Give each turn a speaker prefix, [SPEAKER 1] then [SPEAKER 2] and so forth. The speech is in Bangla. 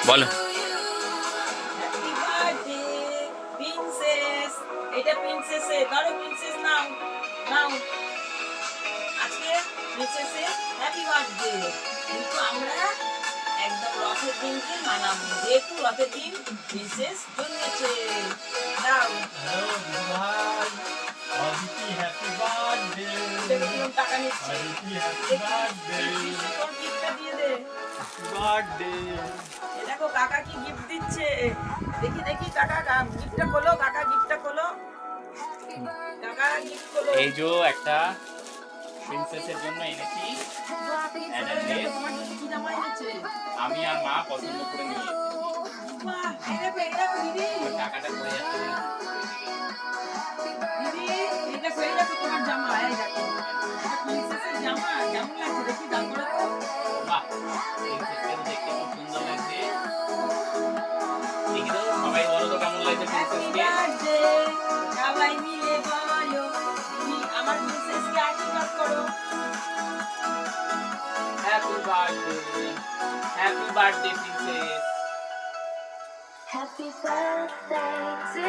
[SPEAKER 1] বলো।
[SPEAKER 2] Happy birthday princess. এটা প্রিন্সেসে ধরো, প্রিন্সেস নাও নাও। আজকে প্রিন্সেসে হ্যাপি বার্থডে, কিন্তু আমরা একদম রথের দিনকে মানাবো, যেহেতু রথের দিন প্রিন্সেস জন্মেছে। দাও।
[SPEAKER 3] হ্যালো ভাই, অদিতি হ্যাপি বার্থডে।
[SPEAKER 2] দেখো কিরম টাকা নিচ্ছে।
[SPEAKER 3] অদিতি হ্যাপি
[SPEAKER 2] দেখি,
[SPEAKER 3] বার্থডে।
[SPEAKER 2] দেখি, তোর গিফটটা দিয়ে দে।
[SPEAKER 3] বার্থডে।
[SPEAKER 2] এ দেখো কাকা কি গিফট দিচ্ছে। দেখি দেখি কাকা গিফটটা খোলো, কাকা গিফটটা খোলো, কাকা গিফট খোলো।
[SPEAKER 1] এই যে একটা প্রিন্সেসের জন্য এনেছি একটা ড্রেস,
[SPEAKER 2] তোমার জন্য কি জামা এনেছে?
[SPEAKER 1] আমি আর মা পছন্দ করে নিয়েছি।
[SPEAKER 2] বাহ, এই দেখো, এই দেখো দিদি,
[SPEAKER 1] টাকাটা পড়ে যাচ্ছে।
[SPEAKER 2] দিদি, এই দেখো তোমার জামা, এই দেখো। এটা প্রিন্সেসের জামা, কেমন লাগছে দেখি, দাম করে তো।
[SPEAKER 1] বাহ, প্রিন্সেসকে তো দেখতে খুব সুন্দর লাগছে। দেখি তো সবাই বলো তো কেমন লাগছে
[SPEAKER 2] হ্যাপি
[SPEAKER 1] প্রিন্সেসকে।
[SPEAKER 2] বার্থডে, সবাই মিলে বলো, তুমি আমার প্রিন্সেসকে আশীর্বাদ করো।
[SPEAKER 1] Happy birthday, happy birthday princess.
[SPEAKER 4] Happy birthday to